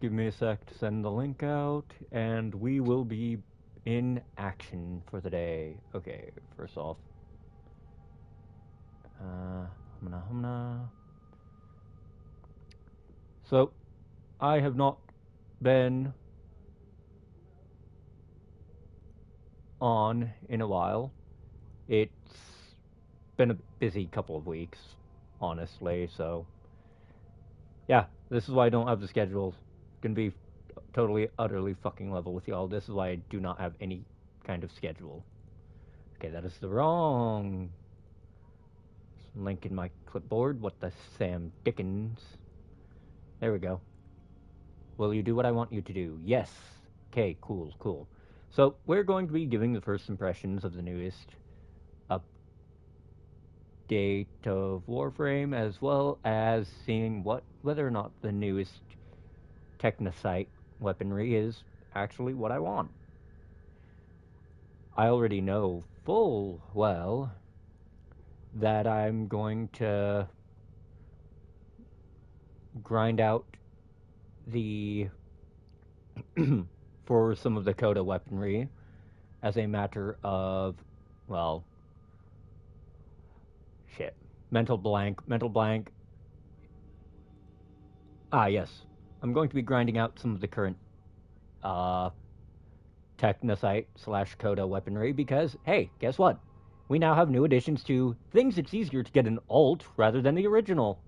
Give me a sec to send the link out, and we will be in action for the day. Okay, first off, humna. So, I have not been on in a while. It's been a busy couple of weeks, honestly, so yeah, this is why I don't have the schedule. Gonna be totally, utterly fucking level with y'all. This is why I do not have any kind of schedule. Okay, that is the wrong link in my clipboard. What the Sam Dickens? There we go. Will you do what I want you to do? Yes. Okay, cool, cool. So, we're going to be giving the first impressions of the newest update of Warframe, as well as seeing whether or not the newest Technosite weaponry is actually what I want. I already know full well that I'm going to grind out the for some of the Coda weaponry as a matter of, well, shit. Mental blank. Mental blank. Ah, yes. I'm going to be grinding out some of the current uh, Technosite slash Coda weaponry because, hey, guess what? We now have new additions to things it's easier to get an alt rather than the original.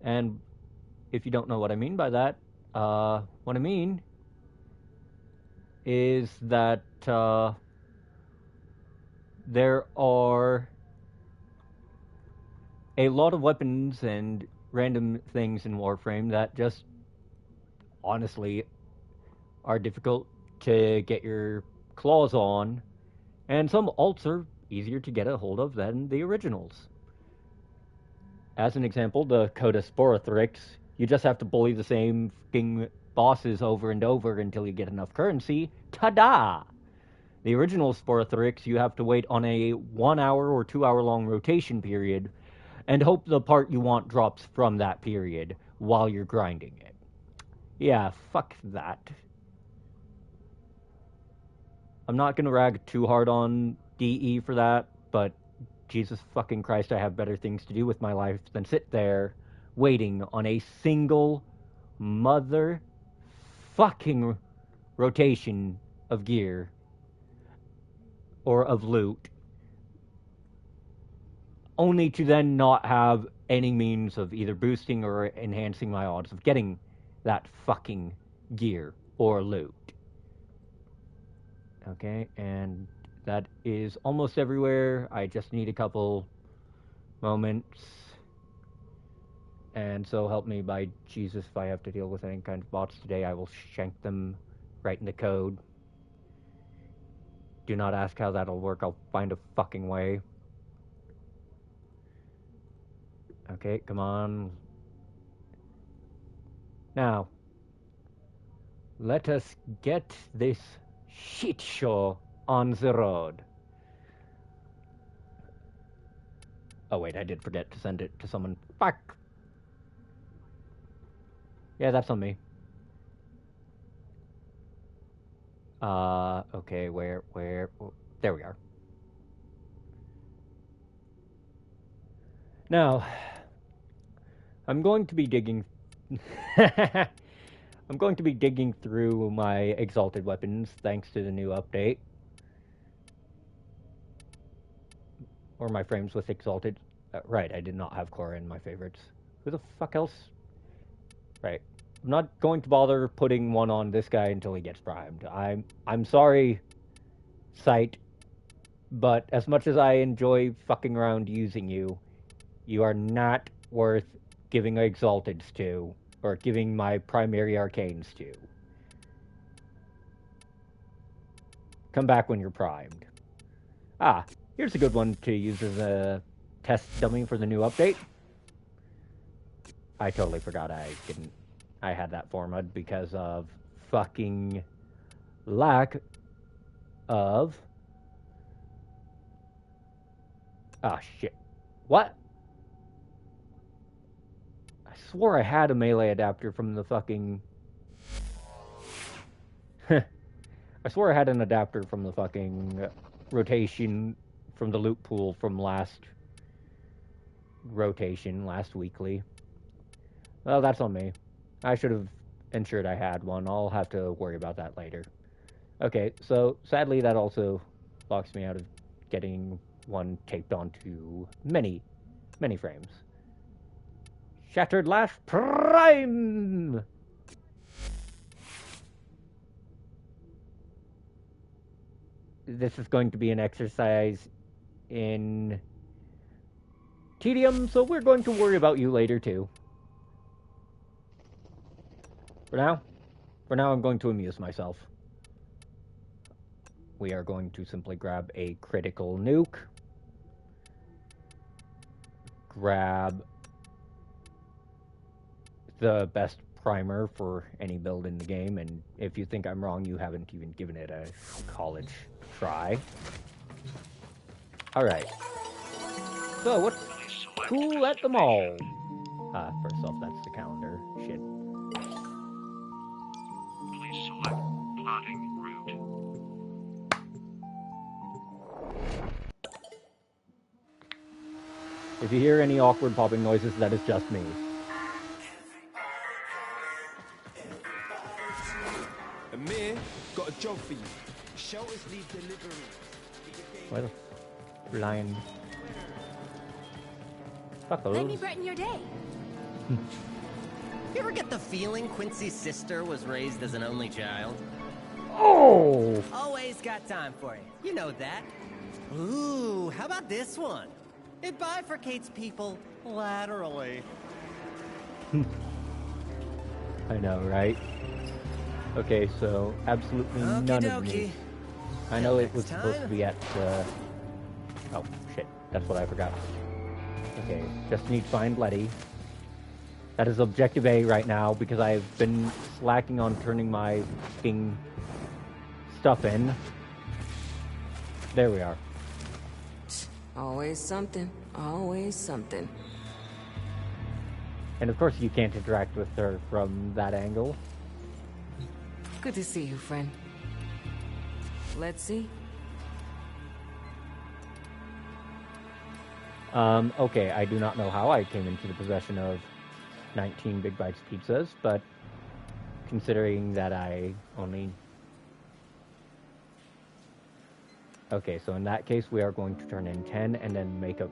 And if you don't know what I mean by that, what I mean is that there are a lot of weapons and random things in Warframe that just honestly are difficult to get your claws on, and some alts are easier to get a hold of than the originals. As an example, the Coda Sporothrix, you just have to bully the same fucking bosses over and over until you get enough currency. Ta-da! The original Sporothrix, you have to wait on a 1 hour or 2 hour long rotation period and hope the part you want drops from that period while you're grinding it. Yeah, fuck that. I'm not gonna rag too hard on DE for that, but Jesus fucking Christ, I have better things to do with my life than sit there waiting on a single mother fucking rotation of gear or of loot, only to then not have any means of either boosting or enhancing my odds of getting that fucking gear or loot. Okay, and that is almost everywhere. I just need a couple moments. And so help me by Jesus, if I have to deal with any kind of bots today, I will shank them right in the code. Do not ask how that'll work. I'll find a fucking way. Okay, come on. Now, let us get this shit show on the road. Oh wait, I did forget to send it to someone. Fuck. Yeah, that's on me. Okay, where, there we are. Now, I'm going to be digging. I'm going to be digging through my exalted weapons thanks to the new update. Or my frames with exalted. Right, I did not have Core in my favorites. Who the fuck else? Right. I'm not going to bother putting one on this guy until he gets primed. I'm sorry, Sight, but as much as I enjoy fucking around using you, you are not worth giving exalteds to, or giving my primary arcanes to. Come back when you're primed. Ah, here's a good one to use as a test dummy for the new update. I totally forgot I had that formatted because of fucking lack of. Ah, shit. What? I swore I had a melee adapter from the fucking... I swore I had an adapter from the fucking rotation from the loot pool from last rotation, last weekly. Well, that's on me. I should have ensured I had one. I'll have to worry about that later. Okay, so sadly that also locks me out of getting one taped onto many frames. Shattered Lash Prime! This is going to be an exercise in tedium, so we're going to worry about you later too. For now I'm going to amuse myself. We are going to simply grab a critical nuke. Grab the best primer for any build in the game, and if you think I'm wrong, you haven't even given it a college try. Alright. So, what's cool at the mall? First off, that's the calendar. Shit. Please select plotting route. If you hear any awkward popping noises, that is just me. Amir, got a job for you. Shelters leave delivery. Well, lion. Let me brighten your day. You ever get the feeling Quincy's sister was raised as an only child? Oh! Always got time for you. You know that. Ooh, how about this one? It bifurcates people laterally. I know, right? Okay, so absolutely none of me. I know it was supposed to be at, oh, shit. That's what I forgot. Okay, just need to find Letty. That is objective A right now, because I've been slacking on turning my fucking stuff in. There we are. Always something. Always something. And of course you can't interact with her from that angle. Good to see you, friend. Let's see. Okay, I do not know how I came into the possession of 19 Big Bites pizzas, but considering that I only... Okay, so in that case, we are going to turn in 10 and then make up...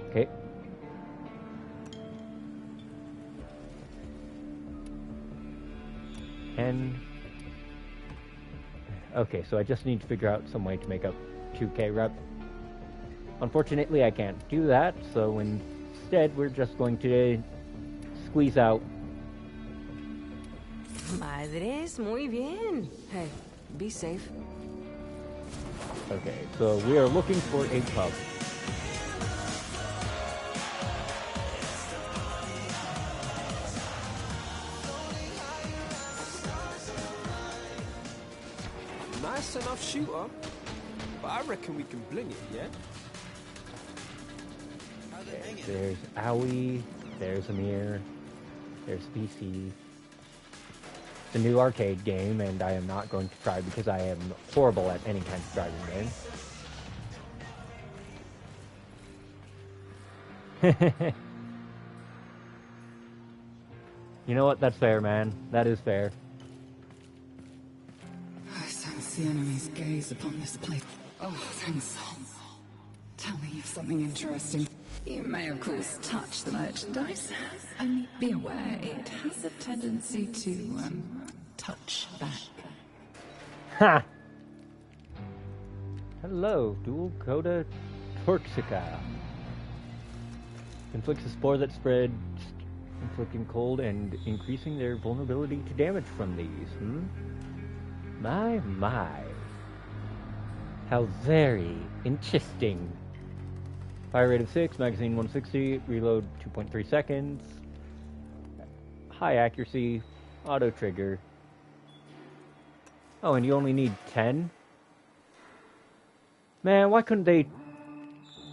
Okay. Okay, so I just need to figure out some way to make up 2k rep. Unfortunately, I can't do that, so instead we're just going to squeeze out. Madres, muy bien. Hey, be safe. Okay, so we are looking for a pub. Nice enough shooter, but I reckon we can bling it, yeah? Okay, there's Owie, there's Amir, there's PC. It's a new arcade game, and I am not going to try because I am horrible at any kind of driving game. You know what? That's fair, man. That is fair. I sense the enemy's gaze upon this place. Oh, thanks. Tell me if something interesting. You may, of course, touch the merchandise. Only be aware it has a tendency to, touch back. Ha! Hello, Dual Coda Torxica. Inflicts a spore that spreads, inflicting cold and increasing their vulnerability to damage from these. My. How very interesting. Fire rate of 6, magazine 160, reload 2.3 seconds. High accuracy, auto trigger. Oh, and you only need 10? Man, why couldn't they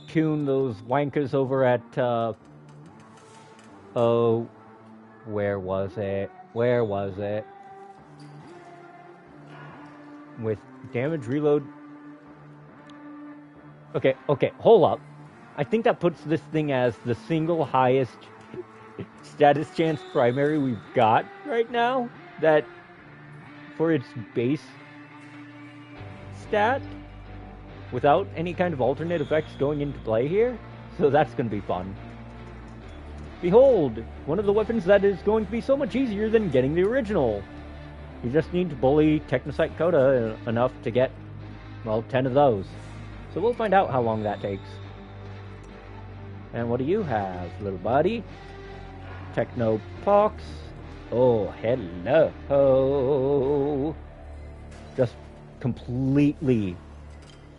tune those wankers over at Oh, where was it? Where was it? With damage reload. Okay, hold up. I think that puts this thing as the single highest status chance primary we've got right now. That for its base stat, without any kind of alternate effects going into play here. So that's going to be fun. Behold, one of the weapons that is going to be so much easier than getting the original. You just need to bully Technocyte Coda enough to get, well, 10 of those. So we'll find out how long that takes. And what do you have, little buddy? Techno Pox. Oh, hello. Just completely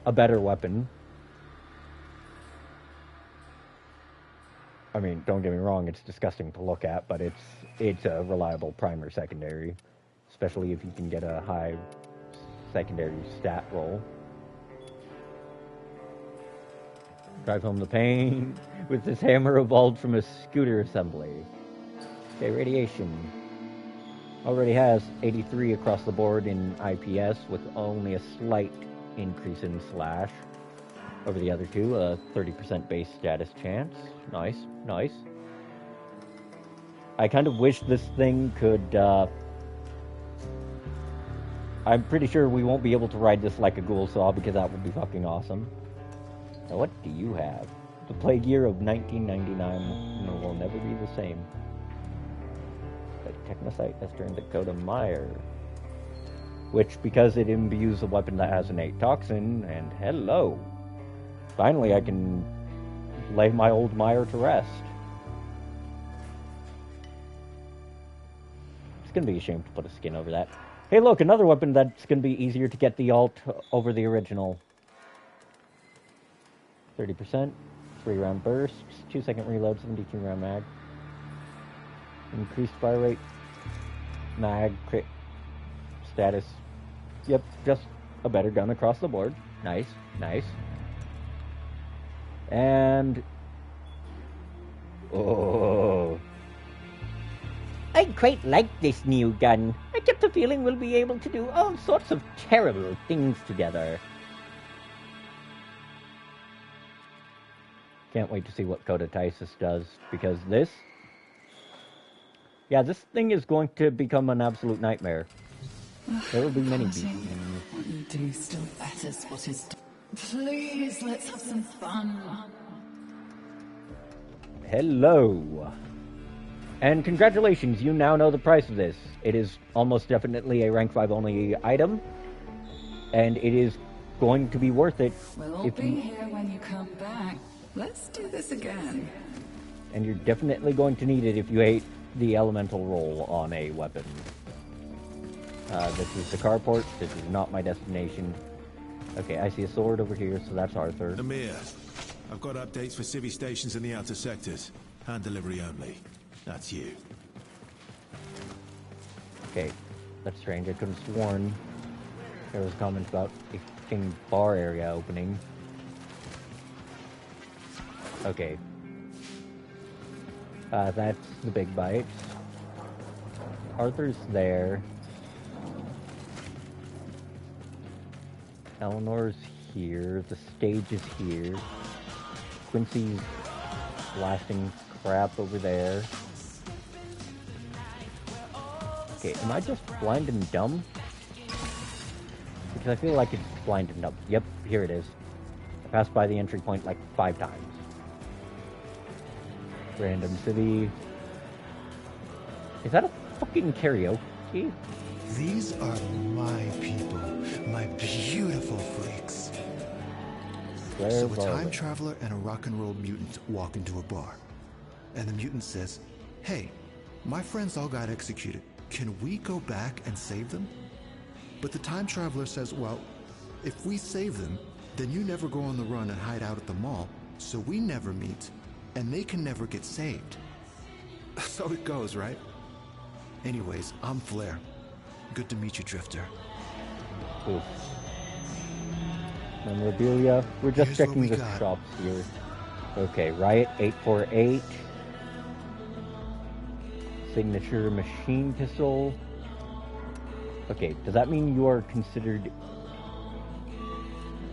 a better weapon. I mean, don't get me wrong, it's disgusting to look at, but it's a reliable primer secondary, especially if you can get a high secondary stat roll. Drive home the pain with this hammer evolved from a scooter assembly. Okay, radiation. Already has 83 across the board in IPS with only a slight increase in slash over the other two, a 30% base status chance. Nice. I kind of wish this thing could, I'm pretty sure we won't be able to ride this like a ghoul saw because that would be fucking awesome. Now what do you have? The plague year of 1999 will never be the same. But Technocyte has turned to Coda Meyer. Which, because it imbues a weapon that has innate toxin, and hello! Finally, I can lay my old Meyer to rest. It's gonna be a shame to put a skin over that. Hey look, another weapon that's gonna be easier to get the alt over the original. 30%, 3-round bursts, 2-second reload, 72-round mag. Increased fire rate, mag, crit, status. Yep, just a better gun across the board. Nice. And... oh... I quite like this new gun. I get the feeling we'll be able to do all sorts of terrible things together. Can't wait to see what Coda Tysus does, because this... yeah, this thing is going to become an absolute nightmare. There will be many beasts. What you do still betters what is done. Please, let's have some fun. Hello. And congratulations, you now know the price of this. It is almost definitely a rank 5 only item. And it is going to be worth it. We'll all be here when you come back. Let's do this again. And you're definitely going to need it if you hate the elemental roll on a weapon. This is the carport. This is not my destination. Okay, I see a sword over here, so that's Arthur. Amir, I've got updates for civvy stations in the outer sectors. Hand delivery only. That's you. Okay, that's strange. I could have sworn there was comments about a fucking bar area opening. Okay. That's the big bite. Arthur's there. Eleanor's here. The stage is here. Quincy's blasting crap over there. Okay, am I just blind and dumb? Because I feel like it's blind and dumb. Yep, here it is. I passed by the entry point like 5 times. Random city. Is that a fucking karaoke? These are my people, my beautiful freaks. So a time traveler and a rock and roll mutant walk into a bar. And the mutant says, "Hey, my friends all got executed. Can we go back and save them?" But the time traveler says, "Well, if we save them, then you never go on the run and hide out at the mall, so we never meet, and they can never get saved." So it goes, right? Anyways, I'm Flair. Good to meet you, Drifter. Oof. Memorabilia. We're just Here's what checking we the got. shops here. Okay, Riot 848. signature machine pistol. Okay, does that mean you are considered...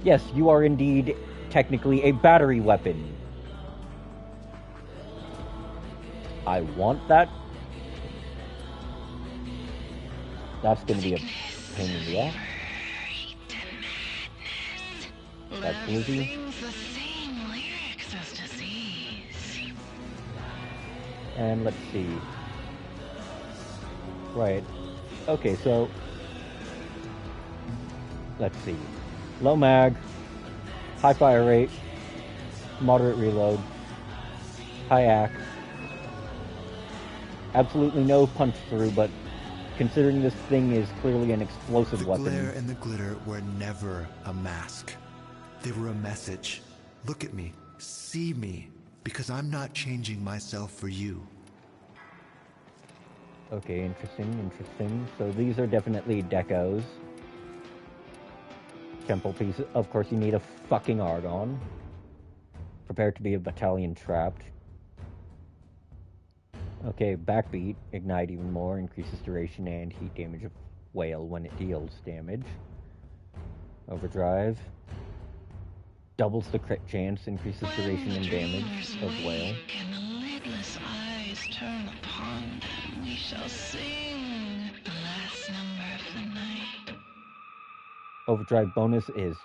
Yes, you are indeed technically a battery weapon. I want that. That's going to be a pain in the ass. That's Lizzie. And let's see. Right. Okay, so... Let's see. Low mag, high fire rate, moderate reload, high AC. Absolutely no punch through, but considering this thing is clearly an explosive weapon... The glare and the glitter were never a mask. They were a message. Look at me. See me. Because I'm not changing myself for you. Okay, interesting. So these are definitely decos. Temple piece. Of course, you need a fucking Argon. Prepare to be a battalion trapped. Okay, backbeat. Ignite even more. Increases duration and heat damage of whale when it deals damage. Overdrive. Doubles the crit chance. Increases duration and damage of whale. And the lidless eyes turn upon them. We shall sing the last number of the night. Overdrive bonus is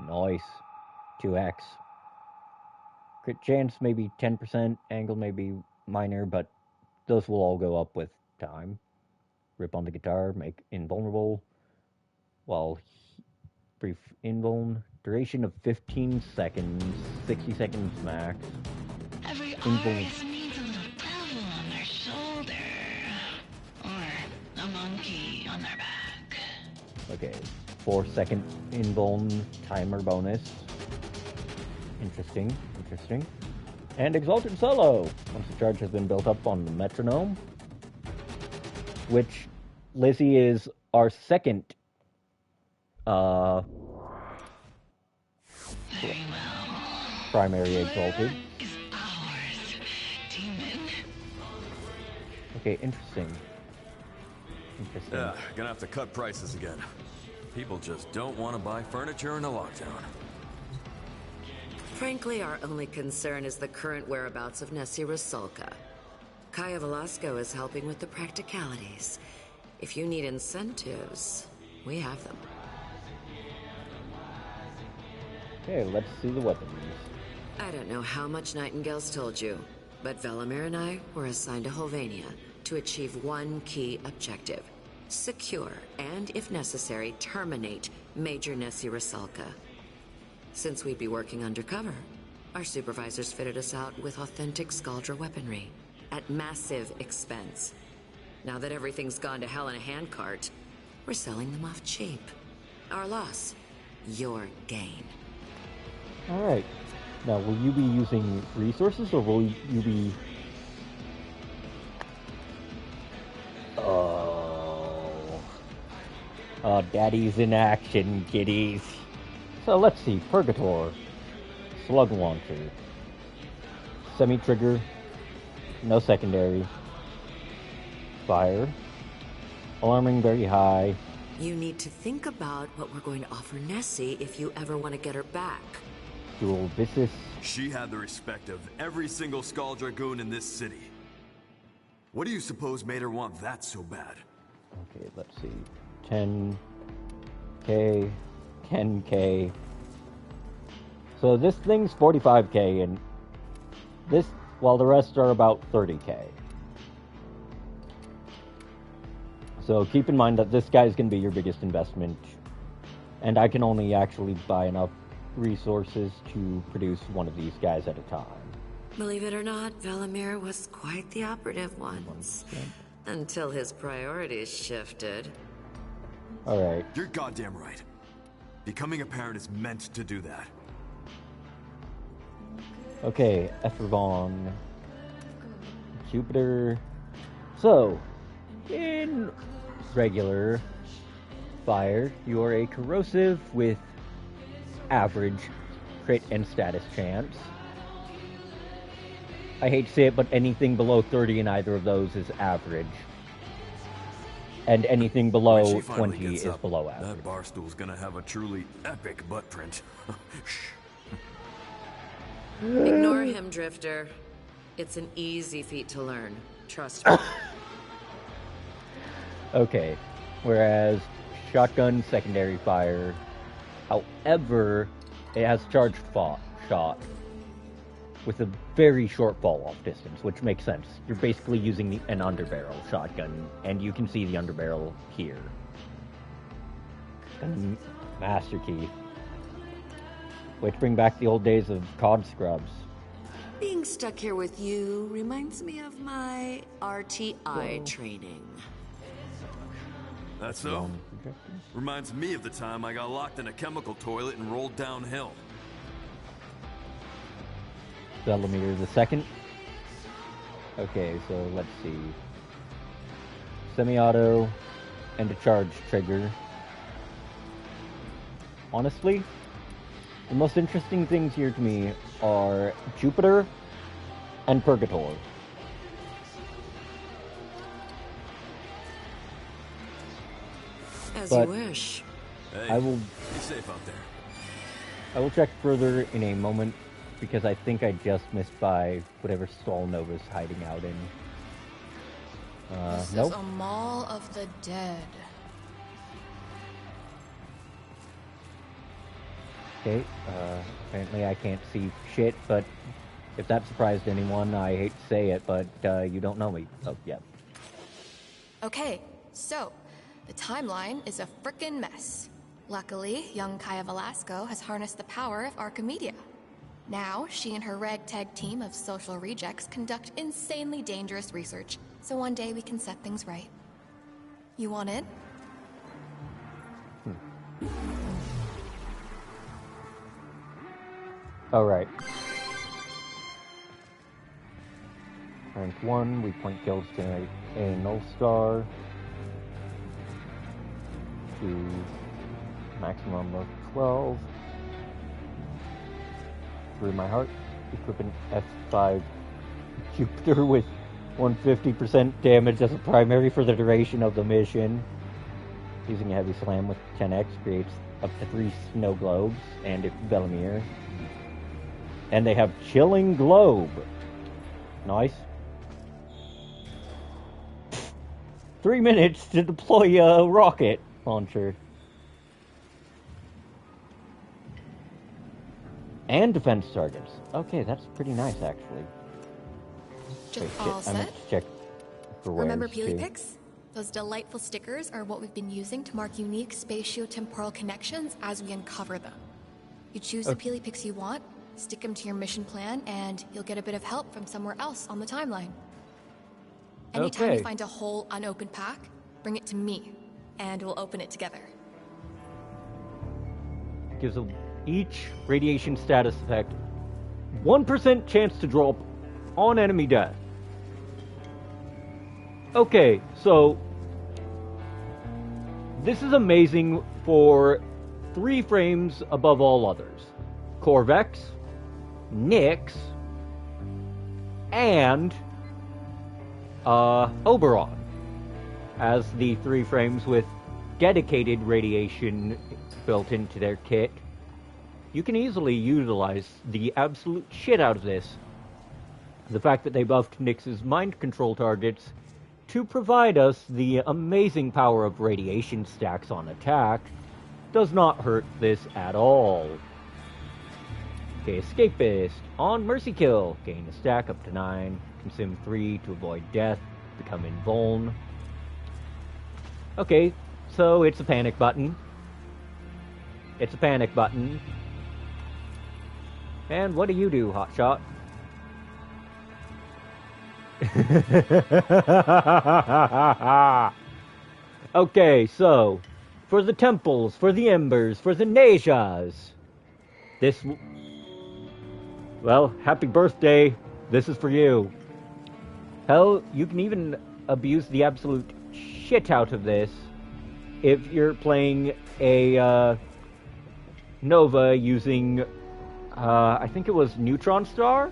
nice. 2x. Crit chance maybe 10%, angle maybe minor, but those will all go up with time. Rip on the guitar, make invulnerable, while brief invuln. Duration of 15 seconds, 60 seconds max. Every artist needs a little devil on their shoulder, or a monkey on their back. Okay, 4-second invuln timer bonus. Interesting. And Exalted Solo, once the charge has been built up on the metronome, which Lizzie is our second primary Exalted. Is ours, demon. Okay, interesting. Yeah, gonna have to cut prices again. People just don't want to buy furniture in a lockdown. Frankly, our only concern is the current whereabouts of Nessie Rusalka. Kaya Velasco is helping with the practicalities. If you need incentives, we have them. Okay, let's see the weapons. I don't know how much Nightingale's told you, but Velimir and I were assigned to Holvania to achieve one key objective. Secure, and if necessary, terminate Major Nessie Rusalka. Since we'd be working undercover, our supervisors fitted us out with authentic Skaldra weaponry at massive expense. Now that everything's gone to hell in a handcart, we're selling them off cheap. Our loss, your gain. Alright. Now, will you be using resources, or will you be... Oh, daddy's in action, kiddies. So let's see, Purgator, Slug Launcher, Semi-Trigger, no secondary, Fire, Alarming very high. You need to think about what we're going to offer Nessie if you ever want to get her back. Dual Viscus. She had the respect of every single Skull Dragoon in this city. What do you suppose made her want that so bad? Okay, let's see, 10K, 10K. So this thing's 45K, and this, while the rest are about 30K. So keep in mind that this guy's going to be your biggest investment, and I can only actually buy enough resources to produce one of these guys at a time. Believe it or not, Velimir was quite the operative once. Until his priorities shifted. Alright. You're goddamn right. Becoming a parent is meant to do that. Okay, Ethervon, Jupiter. So, in regular fire, you are a corrosive with average crit and status chance. I hate to say it, but anything below 30 in either of those is average. And anything below When she finally 20 gets is up, below average. That bar stool's gonna have a truly epic butt print. Shh. Ignore him, Drifter. It's an easy feat to learn. Trust me. Okay, whereas shotgun secondary fire, however, it has charged shot with a very short fall-off distance, which makes sense. You're basically using an underbarrel shotgun, and you can see the underbarrel here. And Master Key. Which bring back the old days of COD scrubs. Being stuck here with you reminds me of my RTI training. That's so. Reminds me of the time I got locked in a chemical toilet and rolled downhill. Velometer the second. Okay, so let's see. Semi-auto and a charge trigger. Honestly, the most interesting things here to me are Jupiter and Purgator. As But you wish. Hey, I will be safe out there. I will check further in a moment, because I think I just missed by whatever stall Nova's hiding out in. This Nope. is a Mall of the Dead. Okay, apparently I can't see shit, but if that surprised anyone, I hate to say it, but you don't know me. Oh, yeah. Okay, so the timeline is a frickin' mess. Luckily, young Kaya Velasco has harnessed the power of Archimedia. Now, she and her ragtag team of social rejects conduct insanely dangerous research, so one day we can set things right. You want in? Alright. Rank 1, we point kills to a null star. To maximum of 12. Through my heart, equip an F5 Jupiter with 150% damage as a primary for the duration of the mission. Using a heavy slam with 10x creates up to 3 snow globes, and if Bellamere. And they have Chilling Globe. Nice. 3 minutes to deploy a rocket launcher. And defense targets. Okay, that's pretty nice, actually. Just Wait, all shit, I meant set? to check for wares, Remember too. Peelypix? Those delightful stickers are what we've been using to mark unique spatio-temporal connections as we uncover them. You choose the Peelypix you want, stick them to your mission plan, and you'll get a bit of help from somewhere else on the timeline. Anytime Okay. you find a whole unopened pack, bring it to me, and we'll open it together. Gives each radiation status effect 1% chance to drop on enemy death. Okay, so this is amazing for 3 frames above all others. Corvex, Nyx, and Oberon as the 3 frames with dedicated radiation built into their kit. You can easily utilize the absolute shit out of this. The fact that they buffed Nyx's mind control targets to provide us the amazing power of radiation stacks on attack does not hurt this at all. Okay, Escapist. On Mercy Kill, gain a stack up to 9, consume 3 to avoid death, become invuln. Okay, so it's a panic button. It's a panic button. And what do you do, Hotshot? Okay, so for the temples, for the embers, for the Nejas, well, happy birthday. This is for you. Hell, you can even abuse the absolute shit out of this if you're playing a Nova using I think it was Neutron Star?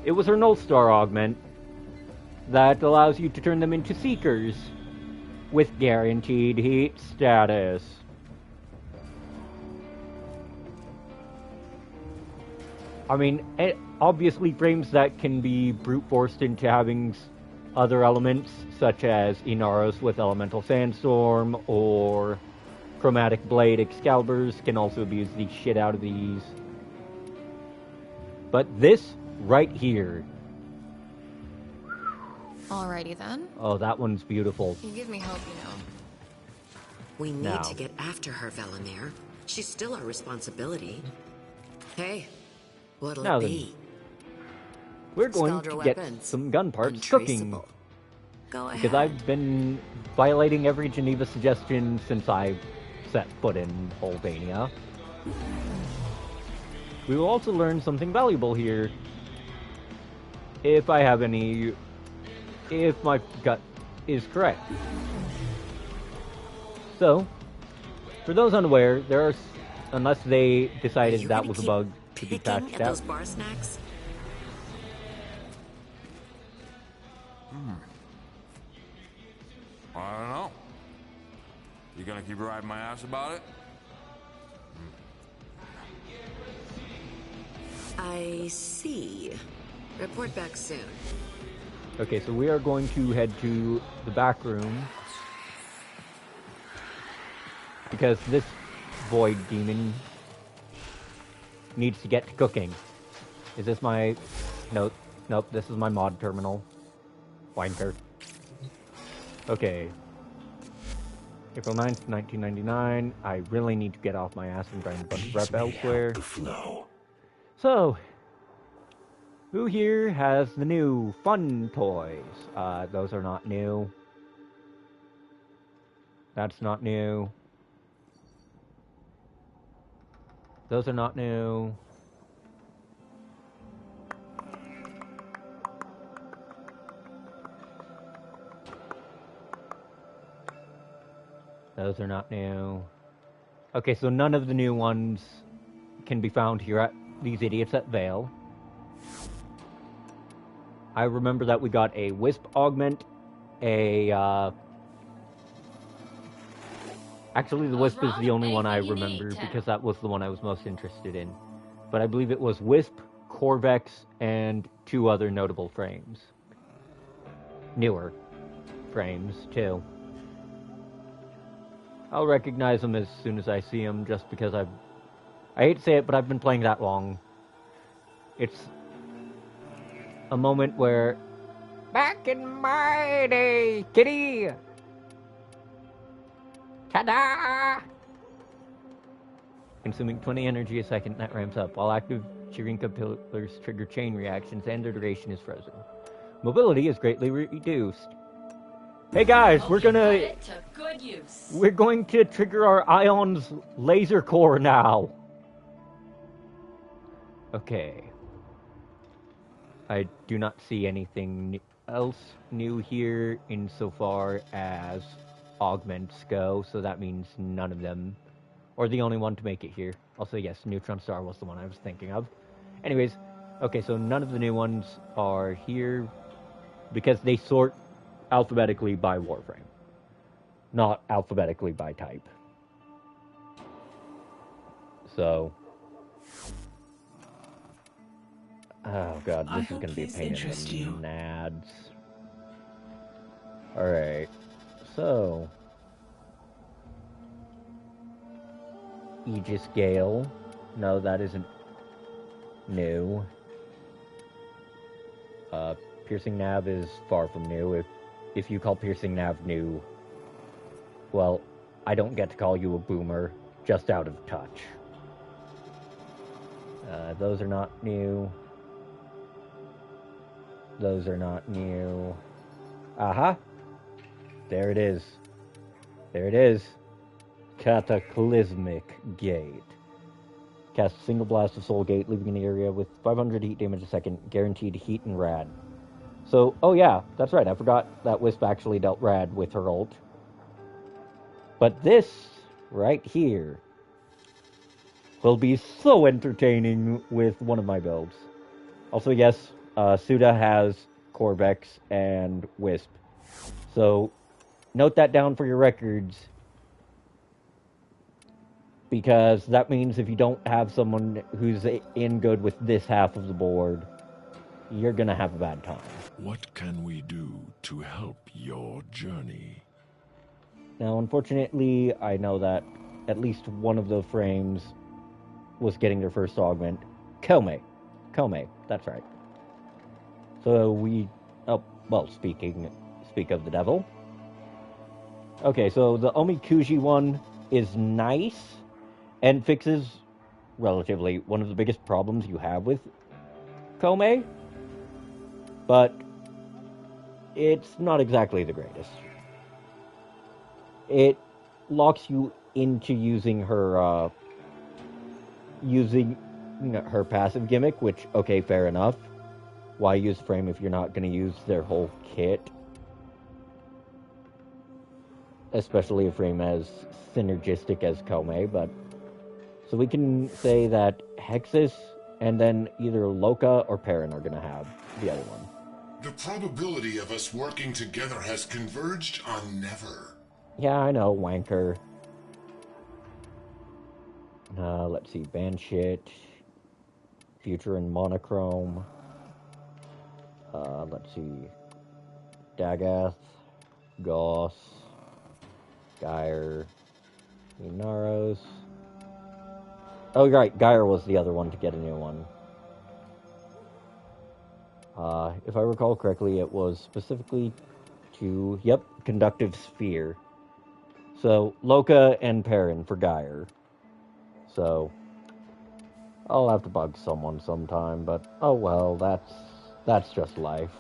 It was her Null Star augment that allows you to turn them into Seekers with guaranteed heat status. I mean, obviously frames that can be brute forced into having other elements, such as Inaros with Elemental Sandstorm, or Chromatic Blade Excaliburs can also abuse the shit out of these. But this right here. Alrighty then. Oh, that one's beautiful. You give me hope, you know. We need to get after her, Velamir. She's still our responsibility. Hey, what'll it be? We're going to get some gun parts cooking. Go ahead. Because I've been violating every Geneva suggestion since I set foot in Holvania. We will also learn something valuable here. If I have any... If my gut is correct. So, for those unaware, there are... Unless they decided that was a bug to be patched out. Those bar snacks? I don't know. You gonna keep riding my ass about it? I see. Report back soon. Okay, so we are going to head to the back room. Because this void demon needs to get to cooking. Is this my... Nope, this is my mod terminal. Wanker. Okay. April 9th, 1999. I really need to get off my ass and grind a bunch of rep elsewhere. So, who here has the new fun toys? Those are not new. That's not new. Those are not new. Those are not new. Okay, so none of the new ones can be found here at these idiots at Vale. I remember that we got a Wisp augment, Actually, the Wisp is the only one I remember because that was the one I was most interested in. But I believe it was Wisp, Corvex, and 2 other notable frames. Newer frames, too. I'll recognize them as soon as I see them, just because I hate to say it, but I've been playing that long. It's a moment where... Back in my day, kitty! Ta-da! Consuming 20 energy a second, that ramps up. While active, Chirinka pillars trigger chain reactions and their duration is frozen. Mobility is greatly reduced. Hey guys, we're going to trigger our Ion's laser core now. Okay. I do not see anything else new here insofar as augments go, so that means none of them, or the only one to make it here. Also, yes, Neutron Star was the one I was thinking of. Anyways, okay, so none of the new ones are here because they sort alphabetically by Warframe, not alphabetically by type. So, oh god, this is going to be a pain in the nads. Alright, so Aegis Gale. No, that isn't new. Piercing Nav is far from new. If you call Piercing Nav new, well, I don't get to call you a boomer, just out of touch. Those are not new. Those are not new. Aha! There it is. There it is. Cataclysmic Gate. Cast a single blast of Soul Gate, leaving an area with 500 heat damage a second, guaranteed heat and rad. So, oh yeah, that's right, I forgot that Wisp actually dealt rad with her ult. But this, right here, will be so entertaining with one of my builds. Also, yes, Suda has Corvex and Wisp. So note that down for your records, because that means if you don't have someone who's in good with this half of the board, you're going to have a bad time. What can we do to help your journey? Now, unfortunately, I know that at least one of the frames was getting their first augment. Kome, that's right. So we... Oh, well, speak of the devil. Okay, so the Omikuji one is nice and fixes, relatively, one of the biggest problems you have with Kome. But it's not exactly the greatest. It locks you into using her her passive gimmick, which, okay, fair enough. Why use frame if you're not going to use their whole kit? Especially a frame as synergistic as Kome, but... So we can say that Hexus and then either Loka or Perrin are going to have the other one. The probability of us working together has converged on never. Yeah, I know, wanker. Let's see, Banshit, Future and Monochrome. Let's see, Dagath, Goss, Gyre, Inaros. Oh, right, Gyre was the other one to get a new one. If I recall correctly, it was specifically to, Conductive Sphere. So, Loka and Perrin for Gyre. So, I'll have to bug someone sometime, but oh well, that's just life.